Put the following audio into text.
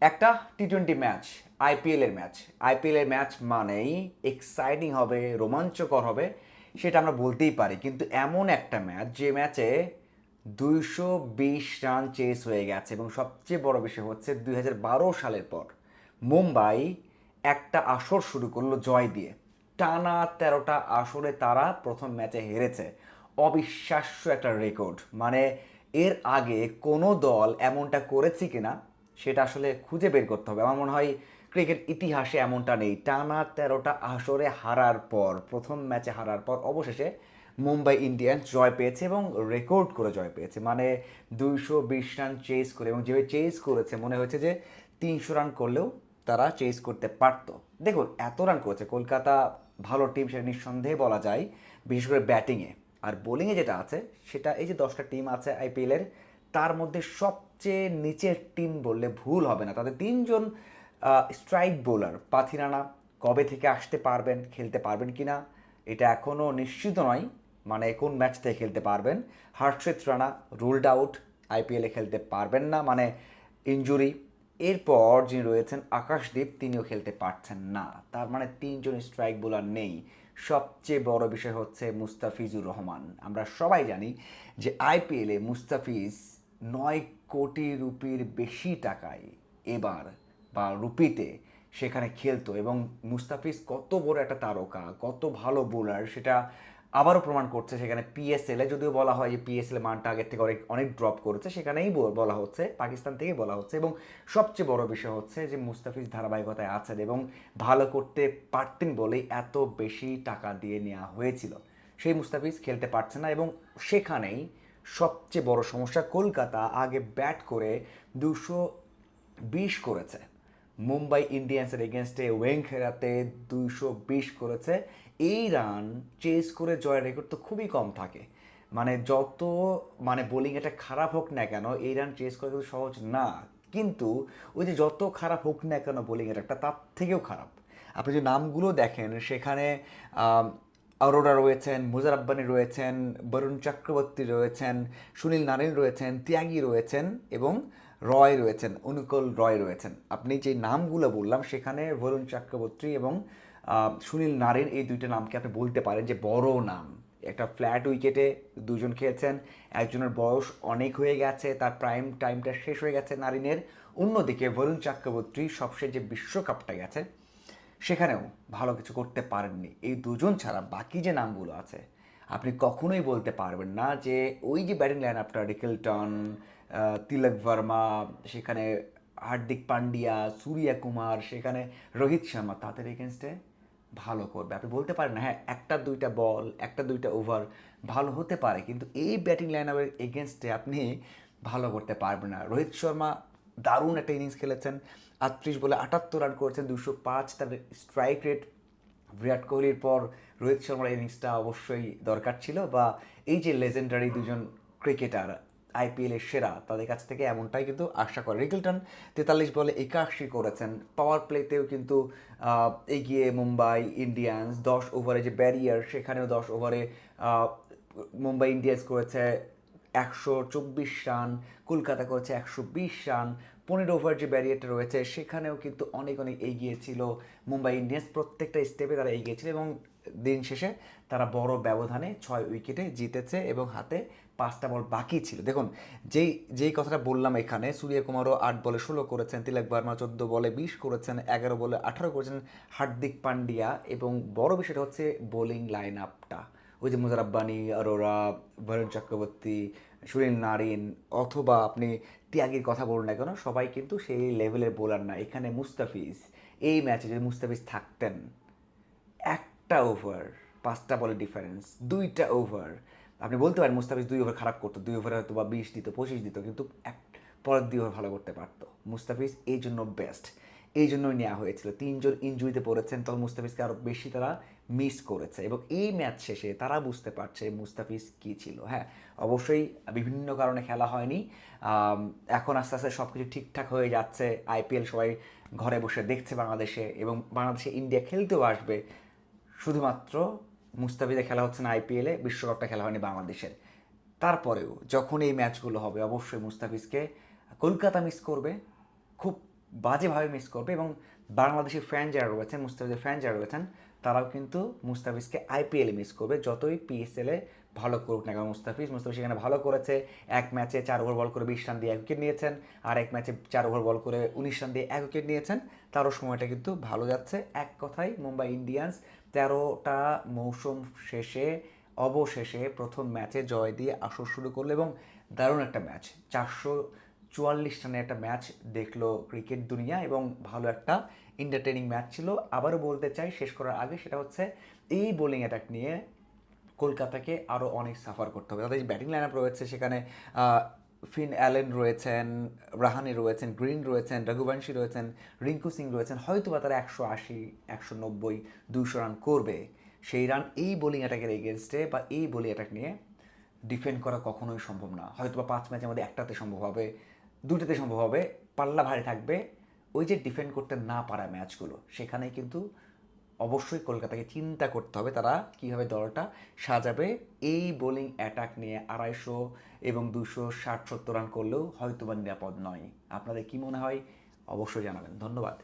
একটা টি-20 ম্যাচ, আইপিএলের ম্যাচ। আইপিএলের ম্যাচ মানেই এক্সাইটিং হবে, রোমাঞ্চকর হবে, সেটা আমরা বলতেই পারি। কিন্তু এমন একটা ম্যাচ যে ম্যাচে 220 রান চেস হয়ে গেছে, এবং সবচেয়ে বড় বিষয় হচ্ছে 2012 সালের পর মুম্বাই একটা আসর শুরু করলো জয় দিয়ে। টানা 13টা আসরে তারা প্রথম ম্যাচে হেরেছে। অবিশ্বাস্য একটা রেকর্ড। মানে এর আগে কোনো দল এমনটা করেছে কিনা সেটা আসলে খুঁজে বের করতে হবে। আমার মনে হয় ক্রিকেট ইতিহাসে এমনটা নেই। টানা 13টা আসরে হারার পর, প্রথম ম্যাচে হারার পর অবশেষে মুম্বাই ইন্ডিয়ান্স জয় পেয়েছে, এবং রেকর্ড করে জয় পেয়েছে। মানে 220 রান চেস করে, এবং যেভাবে চেস করেছে মনে হয়েছে যে 300 রান করলেও তারা চেস করতে পারতো। দেখুন, এত রান করেছে কলকাতা, ভালো টিম সেটা নিঃসন্দেহে বলা যায়, বিশেষ করে ব্যাটিংয়ে। আর বোলিংয়ে যেটা আছে সেটা, এই যে 10টা টিম আছে আইপিএলের, তার মধ্যে সবচেয়ে নিচের টিম বললে ভুল হবে না। তাদের 3জন স্ট্রাইক বোলার, পাথিরানা কবে থেকে আসতে পারবেন, খেলতে পারবেন কি না এটা এখনও নিশ্চিত নয়। মানে কোন ম্যাচ থেকে খেলতে পারবেন। হর্ষিত রানা রুলড আউট, আইপিএলে খেলতে পারবেন না, মানে ইনজুরি। এরপর যিনি রয়েছেন আকাশদীপ, তিনিও খেলতে পারছেন না। তার মানে 3জন স্ট্রাইক বোলার নেই। সবচেয়ে বড় বিষয় হচ্ছে মুস্তাফিজুর রহমান। আমরা সবাই জানি যে আইপিএলে মুস্তাফিজ 9 কোটি রুপির বেশি টাকায় এবার, বা রুপিতে সেখানে খেলতো। এবং মুস্তাফিজ কত বড় একটা তারকা, কত ভালো বোলার, সেটা আবারও প্রমাণ করছে সেখানে পিএসএলে। যদিও বলা হয় যে পিএসএল মানটা আগের থেকে অনেক অনেক ড্রপ করেছে, সেখানেই বলা হচ্ছে, পাকিস্তান থেকেই বলা হচ্ছে। এবং সবচেয়ে বড় বিষয় হচ্ছে যে মুস্তাফিজ ধারাবাহিকতায় আছেন, এবং ভালো করতে পারতেন বলেই এত বেশি টাকা দিয়ে নেওয়া হয়েছিল। সেই মুস্তাফিজ খেলতে পারছে না, এবং সেখানেই সবচেয়ে বড় সমস্যা। কলকাতা আগে ব্যাট করে 220 করেছে, মুম্বাই ইন্ডিয়ান্সের এগেনস্টে ওয়েংখেড়াতে 220 করেছে। এই রান চেস করে জয়ের রেকর্ড তো খুবই কম থাকে। মানে যত, মানে বোলিং এটা খারাপ হোক না কেন, এই রান চেস করা কিন্তু সহজ না। কিন্তু ওই যে যত খারাপ হোক না কেন বোলিং এর একটা, তার থেকেও খারাপ আপনি যে নামগুলো দেখেন সেখানে অরোরা রয়েছেন, মুজার আব্বানি রয়েছেন, বরুণ চক্রবর্তী রয়েছেন, সুনীল নারিন রয়েছেন, ত্যাগী রয়েছেন, এবং রয় রয়েছেন, অনুকূল রয় রয়েছেন। আপনি যে নামগুলো বললাম সেখানে বরুণ চক্রবর্তী এবং সুনীল নারিন, এই দুইটা নামকে আপনি বলতে পারেন যে বড় নাম। একটা ফ্ল্যাট উইকেটে দুজন খেলছেন, একজনের বয়স অনেক হয়ে গেছে, তার প্রাইম টাইমটা শেষ হয়ে গেছে নারিনের। অন্যদিকে বরুণ চক্রবর্তী সবশেষ যে বিশ্বকাপটা গেছে সেখানেও ভালো কিছু করতে পারেননি। এই দুজন ছাড়া বাকি যে নামগুলো আছে আপনি কখনোই বলতে পারবেন না যে ওই যে ব্যাটিং লাইন আপটা, রিকেলটন, তিলক ভার্মা, সেখানে হার্দিক পান্ডিয়া, সূর্যা কুমার, সেখানে রোহিত শর্মা, তাদের এগেনস্টে ভালো করবে আপনি বলতে পারেন না। হ্যাঁ, একটা দুইটা বল, একটা দুইটা ওভার ভালো হতে পারে, কিন্তু এই ব্যাটিং লাইন আপের এগেনস্টে আপনি ভালো করতে পারবেন না। রোহিত শর্মা দারুণ একটা ইনিংস খেলেছেন, 38 বলে 78 রান করেছেন, 205 তার স্ট্রাইক রেট। বিরাট কোহলির পর রোহিত শর্মার ইনিংসটা অবশ্যই দরকার ছিল, বা এই যে লেজেন্ডারি দুজন ক্রিকেটার আইপিএলের সেরা, তাদের কাছ থেকে এমনটাই কিন্তু আশা করে। রিকেলটন 43 বলে 81 করেছেন। পাওয়ার প্লেতেও কিন্তু এগিয়ে মুম্বাই ইন্ডিয়ান্স। 10 ওভারে যে ব্যারিয়ার, সেখানেও 10 ওভারে মুম্বাই ইন্ডিয়ান্স করেছে 124 রান, কলকাতা করেছে 120 রান। 15 ওভার যে ব্যারিয়ারটা রয়েছে সেখানেও কিন্তু অনেক অনেক এগিয়ে ছিল মুম্বাই ইন্ডিয়ান্স। প্রত্যেকটা স্টেপে তারা এগিয়ে ছিল, এবং দিন শেষে তারা বড় ব্যবধানে 6 উইকেটে জিতেছে, এবং হাতে 5টা বল বাকি ছিল। দেখুন, যেই যেই কথাটা বললাম, এখানে সূর্যকুমারও 8 বলে 16 করেছেন, তিলক ভার্মা 14 বলে 20 করেছেন, 11 বলে 18 করেছেন হার্দিক পান্ডিয়া। এবং বড় বিষয়টা হচ্ছে বোলিং লাইন আপটা। ওই যে মুজার আব্বানি, অরোরা, বরুণ চক্রবর্তী, সুনীল নারিন, অথবা আপনি ত্যাগীর কথা বলুন না কেন, সবাই কিন্তু সেই লেভেলের বোলার না। এখানে মুস্তাফিজ, এই ম্যাচে যদি মুস্তাফিজ থাকতেন, একটা ওভার, 5টা বলের ডিফারেন্স, 2টা ওভার, আপনি বলতে পারেন মুস্তাফিজ 2 ওভার খারাপ করতো, 2 ওভারে হয়তো বা 20 দিত, 25 দিত, কিন্তু পরের 2 ওভার ভালো করতে পারতো মুস্তাফিজ। এই জন্য বেস্ট, এই জন্যই নেওয়া হয়েছিল। 3জন ইনজুরিতে পড়েছেন, তখন মুস্তাফিজকে আরও বেশি তারা মিস করেছে, এবং এই ম্যাচ শেষে তারা বুঝতে পারছে মুস্তাফিজ কী ছিল। হ্যাঁ, অবশ্যই বিভিন্ন কারণে খেলা হয়নি। এখন আস্তে আস্তে সব কিছু ঠিকঠাক হয়ে যাচ্ছে। আইপিএল সবাই ঘরে বসে দেখছে বাংলাদেশে, এবং বাংলাদেশে ইন্ডিয়া খেলতেও আসবে। শুধুমাত্র মুস্তাফিজে খেলা হচ্ছে না আইপিএলে, বিশ্বকাপটা খেলা হয়নি বাংলাদেশের। তারপরেও যখন এই ম্যাচগুলো হবে অবশ্যই মুস্তাফিজকে কলকাতা মিস করবে, খুব বাজেভাবে মিস করবে এবং বাংলাদেশের ফ্যান যারা রয়েছেন, মুস্তাফিজের ফ্যান যারা রয়েছেন, তারাও কিন্তু মুস্তাফিজকে আইপিএলে মিস করবে, যতই পিএসএলে ভালো করুক না কারণ মুস্তাফিজ সেখানে ভালো করেছে। এক ম্যাচে 4 ওভার বল করে 20 রান দিয়ে 1 উইকেট নিয়েছেন, আর এক ম্যাচে 4 ওভার বল করে 19 রান দিয়ে 1 উইকেট নিয়েছেন। তারও সময়টা কিন্তু ভালো যাচ্ছে। এক কথায় মুম্বাই ইন্ডিয়ান্স 13টা মৌসুম শেষে অবশেষে প্রথম ম্যাচে জয় দিয়ে আসর শুরু করলো এবং দারুণ একটা ম্যাচ, 444 রানের একটা ম্যাচ দেখলো ক্রিকেট দুনিয়া এবং ভালো একটা এন্টারটেইনিং ম্যাচ ছিল। আবারও বলতে চাই শেষ করার আগে, সেটা হচ্ছে এই বোলিং অ্যাটাক নিয়ে কলকাতাকে আরও অনেক সাফার করতে হবে। তাদের যে ব্যাটিং লাইন আপ রয়েছে সেখানে ফিন অ্যালেন রয়েছেন, রাহানে রয়েছেন, গ্রিন রয়েছেন, রঘুবংশী রয়েছেন, রিঙ্কু সিং রয়েছেন, হয়তো বা তারা 180, 190, 200 রান করবে। সেই রান এই বোলিং অ্যাটাকের এগেনস্টে বা এই বোলিং অ্যাটাক নিয়ে ডিফেন্ড করা কখনোই সম্ভব না। হয়তো বা 5 ম্যাচের মধ্যে একটাতে সম্ভব হবে, দুটোতে সম্ভব হবে, পাল্লা ভারী থাকবে। ওই যে ডিফেন্ড করতে না পারা ম্যাচগুলো, সেখানেই কিন্তু অবশ্যই কলকাতাকে চিন্তা করতে হবে তারা কীভাবে দলটা সাজাবে। এই বোলিং অ্যাটাক নিয়ে 250 এবং 260-70 রান করলেও হয়তো বা নিরাপদ নয়। আপনাদের কি মনে হয় অবশ্যই জানাবেন। ধন্যবাদ।